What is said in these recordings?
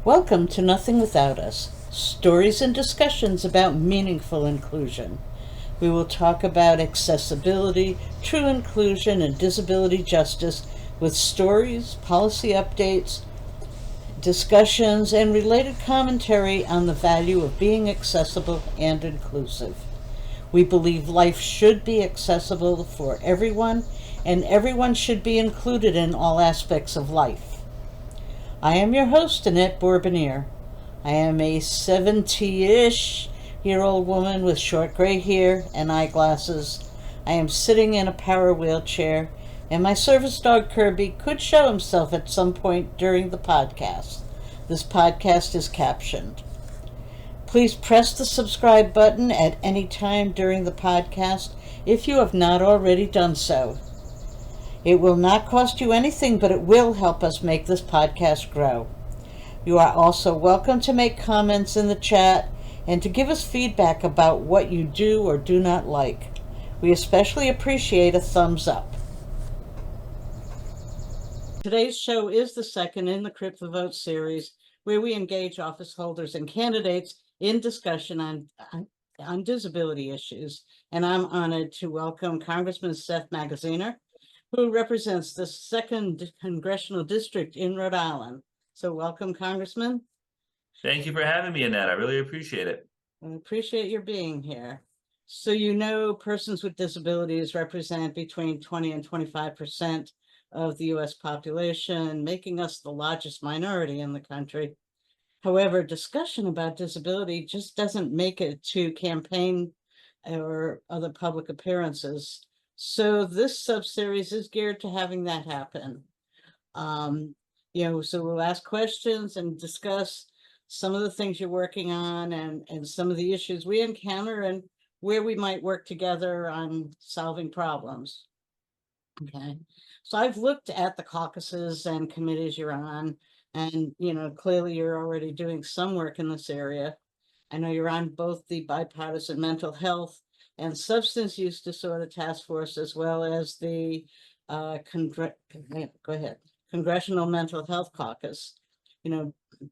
Welcome to Nothing Without Us, stories and discussions about meaningful inclusion. We will talk about accessibility, true inclusion, and disability justice with stories, policy updates, discussions, and related commentary on the value of being accessible and inclusive. We believe life should be accessible for everyone, and everyone should be included in all aspects of life. I am your host, Annette Bourbonnier. I am a 70-ish year old woman with short gray hair and eyeglasses. I am sitting in a power wheelchair, and my service dog Kirby could show himself at some point during the podcast. This podcast is captioned. Please press the subscribe button at any time during the podcast if you have not already done so. It will not cost you anything, but it will help us make this podcast grow. You are also welcome to make comments in the chat and to give us feedback about what you do or do not like. We especially appreciate a thumbs up. Today's show is the second in the Crip the Vote series, where we engage office holders and candidates in discussion on disability issues. And I'm honored to welcome Congressman Magaziner, who represents the 2nd Congressional District in Rhode Island. So welcome, Congressman. Thank you for having me, Annette. I really appreciate it. I appreciate your being here. So you know persons with disabilities represent between 20 and 25% of the U.S. population, making us the largest minority in the country. However, discussion about disability just doesn't make it to campaign or other public appearances. So this sub-series is geared to having that happen. So we'll ask questions and discuss some of the things you're working on and some of the issues we encounter and where we might work together on solving problems. Okay, so I've looked at the caucuses and committees you're on, and clearly you're already doing some work in this area. I know you're on both the bipartisan mental health and substance use disorder task force, as well as the Congressional Mental Health Caucus.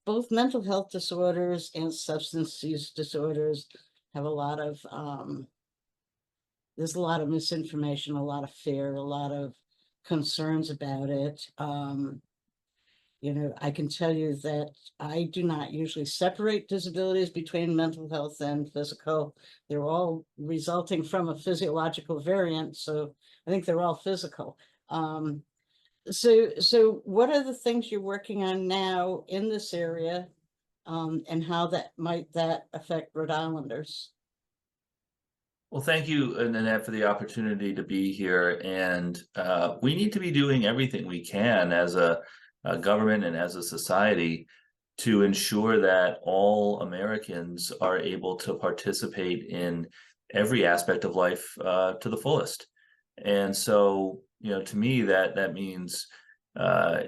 Both mental health disorders and substance use disorders have a lot of there's a lot of misinformation, a lot of fear, a lot of concerns about it. I can tell you that I do not usually separate disabilities between mental health and physical. They're all resulting from a physiological variant, so I think they're all physical. So what are the things you're working on now in this area, and how might that affect Rhode Islanders? Well, thank you, Annette, for the opportunity to be here. And we need to be doing everything we can as a government and as a society to ensure that all Americans are able to participate in every aspect of life to the fullest. And so, to me, that means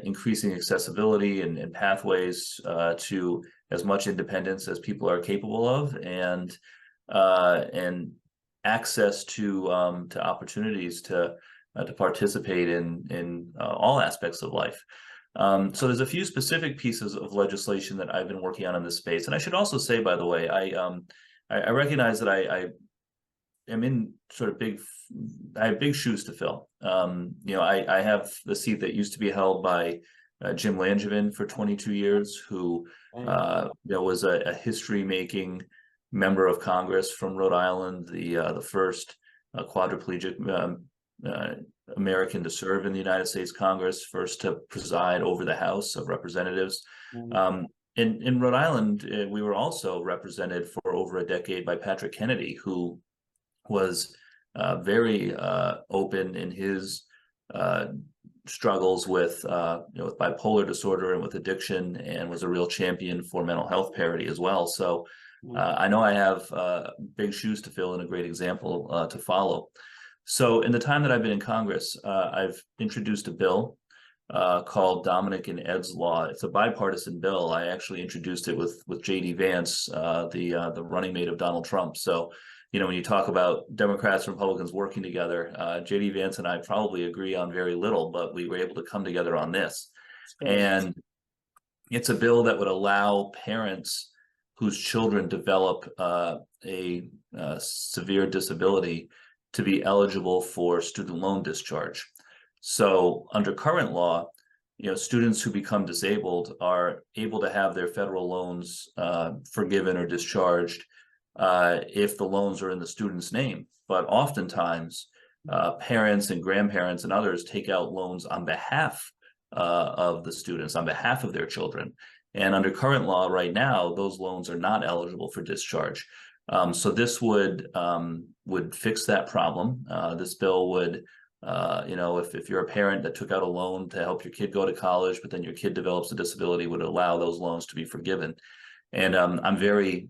increasing accessibility and pathways to as much independence as people are capable of, and access to opportunities to participate in all aspects of life. So there's a few specific pieces of legislation that I've been working on in this space. And I should also say, by the way, I recognize that I am in sort of I have big shoes to fill. I have the seat that used to be held by Jim Langevin for 22 years, who was a history-making member of Congress from Rhode Island, the first quadriplegic American to serve in the United States Congress, first to preside over the House of Representatives. In Rhode Island, we were also represented for over a decade by Patrick Kennedy, who was very open in his struggles with with bipolar disorder and with addiction, and was a real champion for mental health parity as well. So I know I have big shoes to fill and a great example to follow. So in the time that I've been in Congress, I've introduced a bill called Dominic and Ed's Law. It's a bipartisan bill. I actually introduced it with J.D. Vance, the running mate of Donald Trump. So, when you talk about Democrats and Republicans working together, J.D. Vance and I probably agree on very little, but we were able to come together on this. And It's a bill that would allow parents whose children develop a severe disability to be eligible for student loan discharge. So under current law, students who become disabled are able to have their federal loans forgiven or discharged if the loans are in the student's name. But oftentimes, parents and grandparents and others take out loans on behalf of the students, on behalf of their children. And under current law right now, those loans are not eligible for discharge. So this would fix that problem. This bill would, if you're a parent that took out a loan to help your kid go to college, but then your kid develops a disability, would allow those loans to be forgiven. And I'm very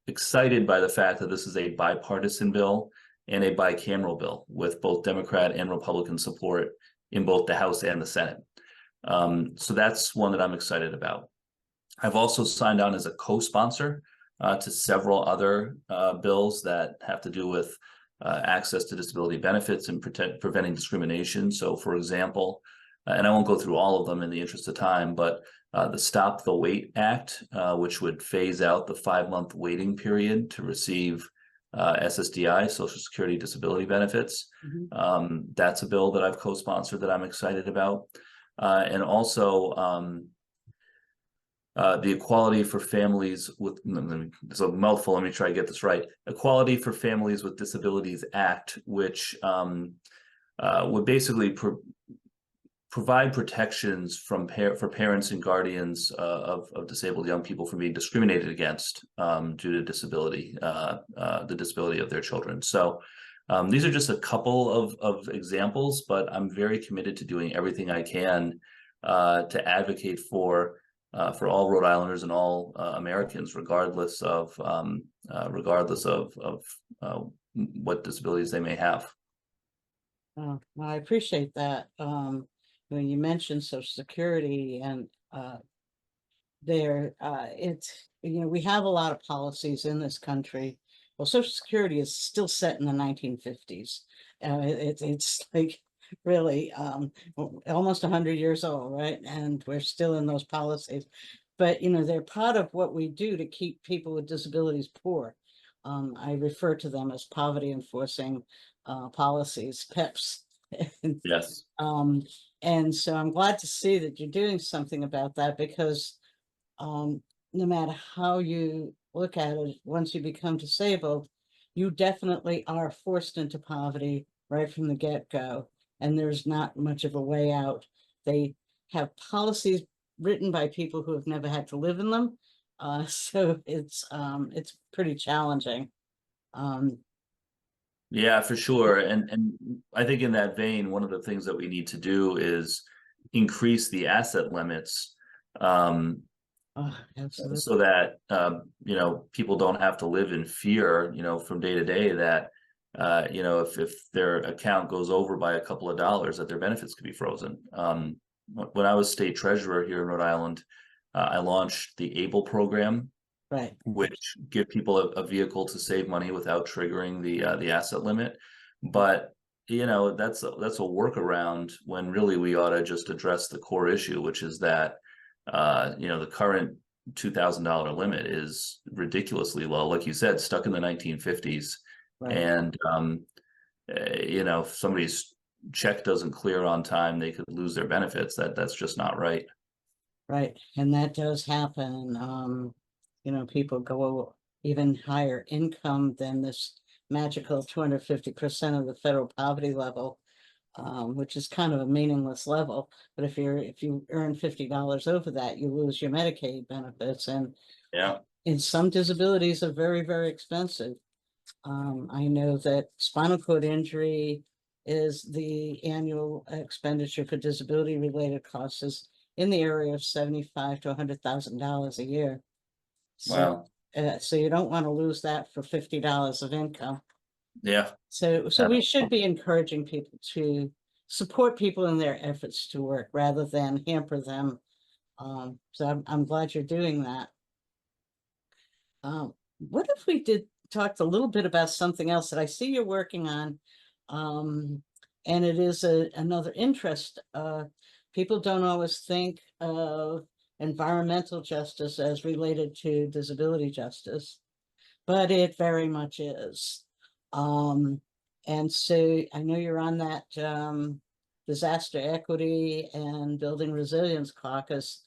excited by the fact that this is a bipartisan bill and a bicameral bill with both Democrat and Republican support in both the House and the Senate. So that's one that I'm excited about. I've also signed on as a co-sponsor to several other bills that have to do with access to disability benefits and preventing discrimination. So, for example, and I won't go through all of them in the interest of time, but the Stop the Wait Act, which would phase out the 5-month waiting period to receive SSDI, Social Security Disability Benefits. Mm-hmm. That's a bill that I've co-sponsored that I'm excited about. And also the Equality for Families with, it's a mouthful, let me try to get this right. Equality for Families with Disabilities Act, which would basically provide protections for parents and guardians of disabled young people from being discriminated against due to disability, the disability of their children. So these are just a couple of examples, but I'm very committed to doing everything I can to advocate for all Rhode Islanders and all Americans, regardless of what disabilities they may have. Well, I appreciate that. When you mentioned Social Security and it's, we have a lot of policies in this country. Well, Social Security is still set in the 1950s. It's like really almost 100 years old, right? And we're still in those policies. But, they're part of what we do to keep people with disabilities poor. I refer to them as poverty enforcing policies, PEPs. Yes. And so I'm glad to see that you're doing something about that, because no matter how you look at it, once you become disabled, you definitely are forced into poverty right from the get-go, and there's not much of a way out. They have policies written by people who have never had to live in them, so it's pretty challenging. Yeah, for sure. And I think in that vein, one of the things that we need to do is increase the asset limits Absolutely. so that people don't have to live in fear, from day to day that if their account goes over by a couple of dollars, that their benefits could be frozen. When I was state treasurer here in Rhode Island, I launched the ABLE program, Right. which give people a vehicle to save money without triggering the asset limit. But that's a workaround when really we ought to just address the core issue, which is that the current $2,000 limit is ridiculously low, like you said, stuck in the 1950s. Right. And if somebody's check doesn't clear on time, they could lose their benefits. That's just not right. Right, and that does happen. People go even higher income than this magical 250% of the federal poverty level, which is kind of a meaningless level. But if you earn $50 over that, you lose your Medicaid benefits, and Yeah. in some disabilities are very, very expensive. I know that spinal cord injury is the annual expenditure for disability related costs is in the area of $75,000 to $100,000 a year. So, Wow. so you don't want to lose that for $50 of income. Yeah. So we should be encouraging people to support people in their efforts to work rather than hamper them. So I'm glad you're doing that. What if we talked a little bit about something else that I see you're working on, and it is another interest. People don't always think of environmental justice as related to disability justice, but it very much is. And so I know you're on that disaster equity and building resilience caucus.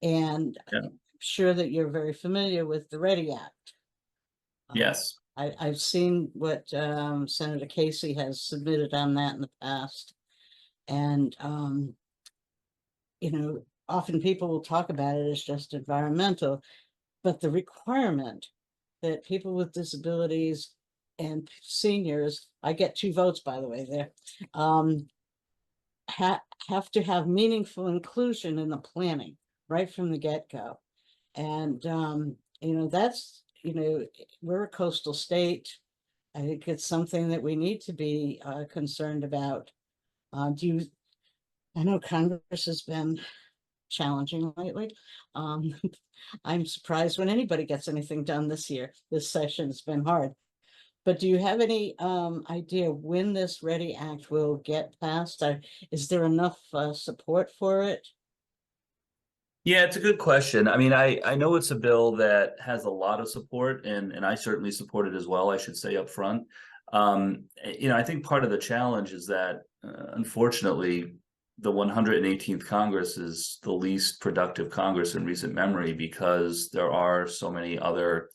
And Yeah. I'm sure that you're very familiar with the READY Act. Yes. I've seen what Senator Casey has submitted on that in the past. And, often people will talk about it as just environmental, but the requirement that people with disabilities and seniors, I get 2 votes, by the way, there, have to have meaningful inclusion in the planning right from the get-go. And, that's, we're a coastal state. I think it's something that we need to be concerned about. I know Congress has been challenging lately. I'm surprised when anybody gets anything done this year. This session's been hard. But do you have any idea when this READY Act will get passed? Is there enough support for it? Yeah, it's a good question. I mean, I know it's a bill that has a lot of support, and I certainly support it as well, I should say up front. I think part of the challenge is that, unfortunately, the 118th Congress is the least productive Congress in recent memory because there are so many other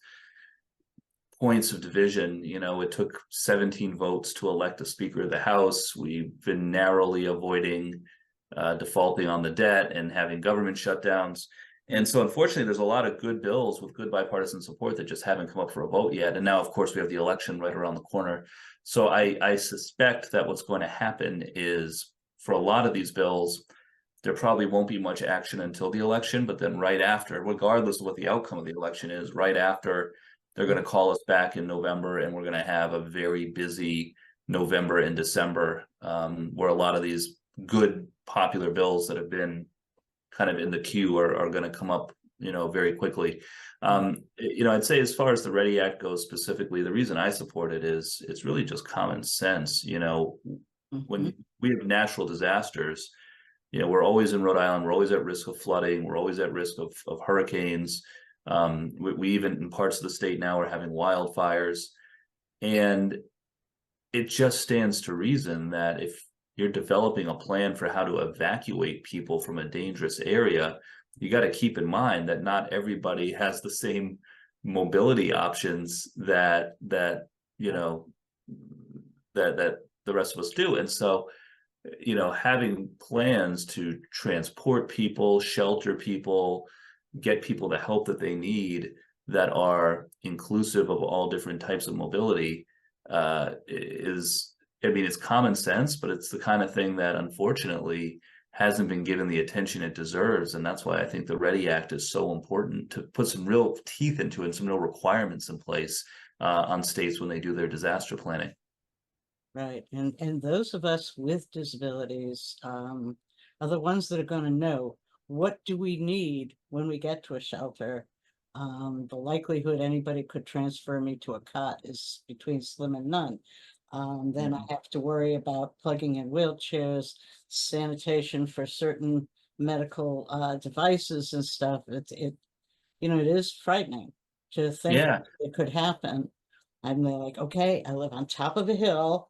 points of division. It took 17 votes to elect a Speaker of the House. We've been narrowly avoiding defaulting on the debt and having government shutdowns. And so, unfortunately, there's a lot of good bills with good bipartisan support that just haven't come up for a vote yet. And now, of course, we have the election right around the corner. So I suspect that what's going to happen is, for a lot of these bills, there probably won't be much action until the election. But then right after, regardless of what the outcome of the election is, right after, they're going to call us back in November, and we're going to have a very busy November and December, where a lot of these good popular bills that have been kind of in the queue are going to come up, very quickly. I'd say as far as the READY Act goes specifically, the reason I support it is it's really just common sense. When we have natural disasters, we're always in Rhode Island, we're always at risk of flooding, we're always at risk of hurricanes. We even in parts of the state now are having wildfires, and it just stands to reason that if you're developing a plan for how to evacuate people from a dangerous area, you got to keep in mind that not everybody has the same mobility options that the rest of us do. And so, having plans to transport people, shelter people, get people the help that they need that are inclusive of all different types of mobility it's common sense, but it's the kind of thing that unfortunately hasn't been given the attention it deserves. And that's why I think the READY Act is so important, to put some real teeth into it and some real requirements in place on states when they do their disaster planning. Right. And those of us with disabilities are the ones that are going to know, what do we need when we get to a shelter? The likelihood anybody could transfer me to a cot is between slim and none. Then I have to worry about plugging in wheelchairs, sanitation for certain medical devices and stuff. It is frightening to think that it could happen. I'm like, okay, I live on top of a hill.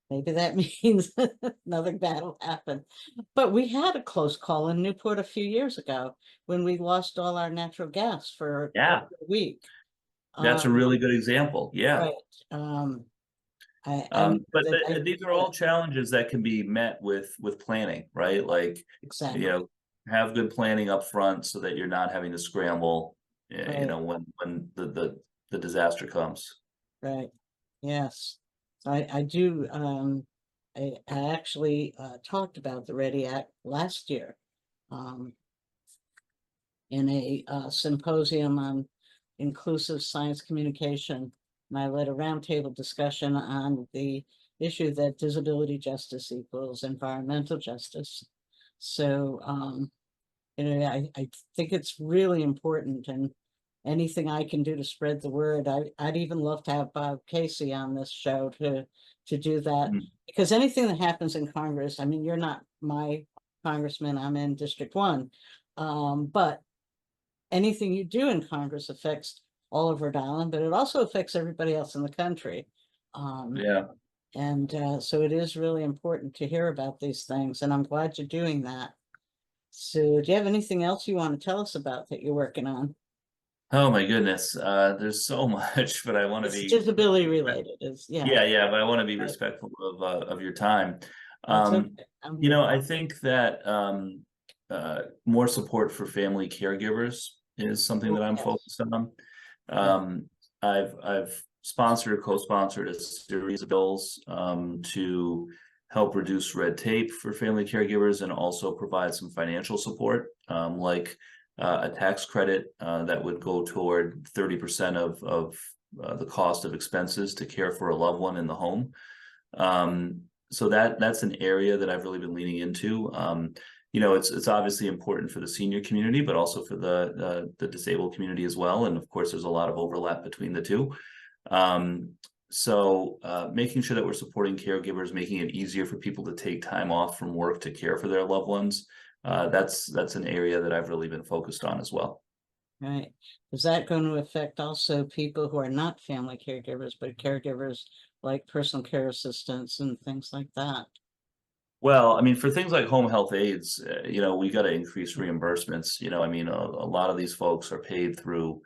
Maybe that means nothing bad will happen. But we had a close call in Newport a few years ago when we lost all our natural gas for a week. That's a really good example. Yeah. Right. But these are all challenges that can be met with planning, right? Like, exactly. Have good planning up front so that you're not having to scramble, Right. When the disaster comes. Right. Yes. I do. I actually talked about the READY Act last year in a symposium on inclusive science communication. And I led a roundtable discussion on the issue that disability justice equals environmental justice. So, I think it's really important, and anything I can do to spread the word. I'd even love to have Bob Casey on this show to do that, because anything that happens in Congress, I mean, you're not my congressman, I'm in District 1, But anything you do in Congress affects all of Rhode Island, but it also affects everybody else in the country. Yeah. And so it is really important to hear about these things, and I'm glad you're doing that. So do you have anything else you want to tell us about that you're working on? Oh my goodness. There's so much, but I want to It's be, disability related, is yeah, yeah, but I want to be right. respectful of your time. That's Um, okay. I'm here. I think that more support for family caregivers is something Oh, that I'm yes, focused on. yeah, I've sponsored or co-sponsored a series of bills to help reduce red tape for family caregivers and also provide some financial support, like a tax credit that would go toward 30% of the cost of expenses to care for a loved one in the home. So that's an area that I've really been leaning into. It's obviously important for the senior community, but also for the disabled community as well. And of course, there's a lot of overlap between the two. Making sure that we're supporting caregivers, making it easier for people to take time off from work to care for their loved ones. That's an area that I've really been focused on as well. right. Is that going to affect also people who are not family caregivers, but caregivers like personal care assistants and things like that? Well, I mean, for things like home health aides, we got to increase reimbursements. I mean, a lot of these folks are paid through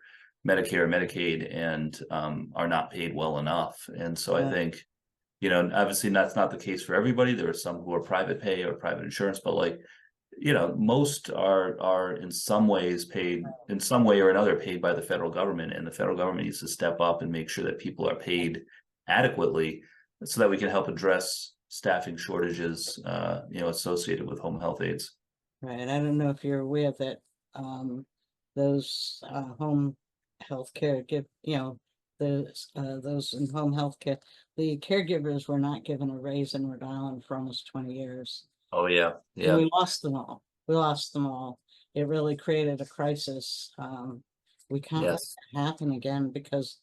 Medicare, Medicaid, and are not paid well enough. And so I Right, think, obviously that's not the case for everybody. There are some who are private pay or private insurance, but like, most are in some ways paid in some way or another paid by the federal government, and the federal government needs to step up and make sure that people are paid adequately so that we can help address staffing shortages, associated with home health aides. right. I don't know if you're aware that um those home health care give, those in home health care, the caregivers were not given a raise in Rhode Island for almost 20 years. Oh yeah, And yeah, we lost them all. We lost them all. It really created a crisis. We can't let yes, that happen again because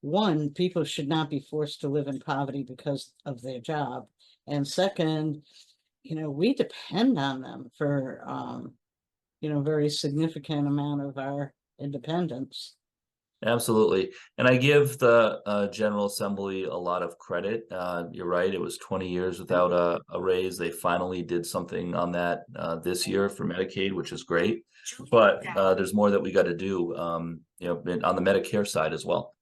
one, people should not be forced to live in poverty because of their job. And second, we depend on them for, very significant amount of our independence. absolutely. And I give the General Assembly a lot of credit. You're right; it was 20 years without a raise. They finally did something on that this year for Medicaid, which is great. But there's more that we got to do, on the Medicare side as well.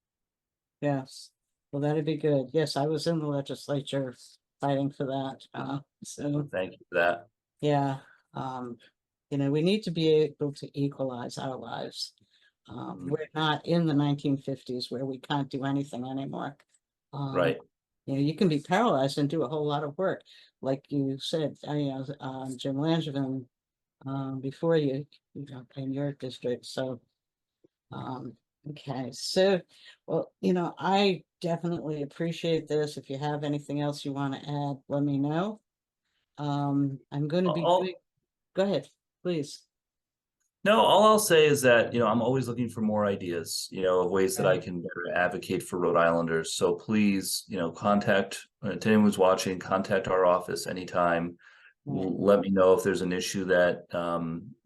Yes. Well, that'd be good. Yes, I was in the legislature fighting for that. So Thank you for that. yeah, um, we need to be able to equalize our lives. We're not in the 1950s where we can't do anything anymore. Um, Right. you can be paralyzed and do a whole lot of work. Like you said, Jim Langevin, before in your district. So, okay. So, well, I definitely appreciate this. If you have anything else you want to add, let me know. I'm going to be All doing, go ahead, please. No, all I'll say is that, I'm always looking for more ideas, of ways that I Right, can better advocate for Rhode Islanders. So please, contact, to anyone who's watching, contact our office anytime. right, Let me know if there's an issue that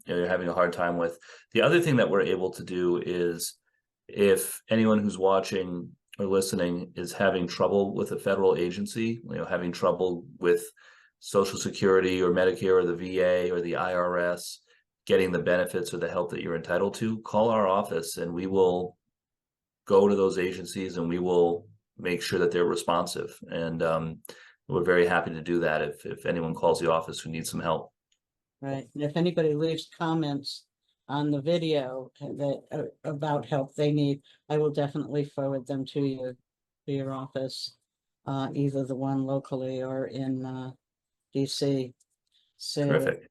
you're having a hard time with. The other thing that we're able to do is if anyone who's watching or listening is having trouble with a federal agency, having trouble with Social Security or Medicare or the VA or the IRS, getting the benefits or the help that you're entitled to, call our office and we will go to those agencies and we will make sure that they're responsive. And we're very happy to do that if anyone calls the office who needs some help. right. And if anybody leaves comments on the video that about help they need, I will definitely forward them to you, to your office, either the one locally or in DC. So, Terrific.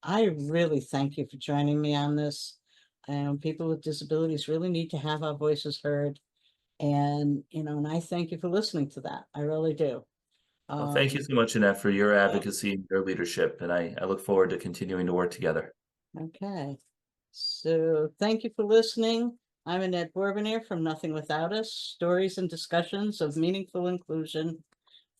I really thank you for joining me on this. And people with disabilities really need to have our voices heard. And I thank you for listening to that. I really do. Well, thank you Um, so much, Annette, for your yeah, advocacy and your leadership. And I look forward to continuing to work together. okay. So thank you for listening. I'm Annette Bourbonnier from Nothing Without Us, stories and discussions of meaningful inclusion.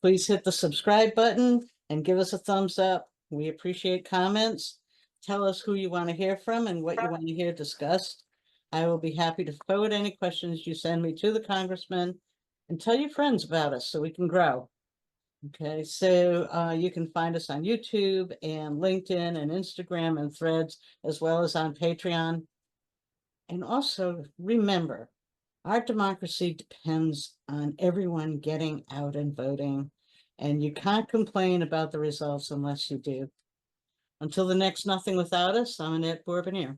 Please hit the subscribe button and give us a thumbs up. We appreciate comments. tell us who you want to hear from and what you want to hear discussed. I will be happy to forward any questions you send me to the congressman, and tell your friends about us so we can grow. Okay, so you can find us on YouTube and LinkedIn and Instagram and Threads, as well as on Patreon. And also remember, our democracy depends on everyone getting out and voting, and you can't complain about the results unless you do. Until the next Nothing Without Us, I'm Annette Bourbonnier.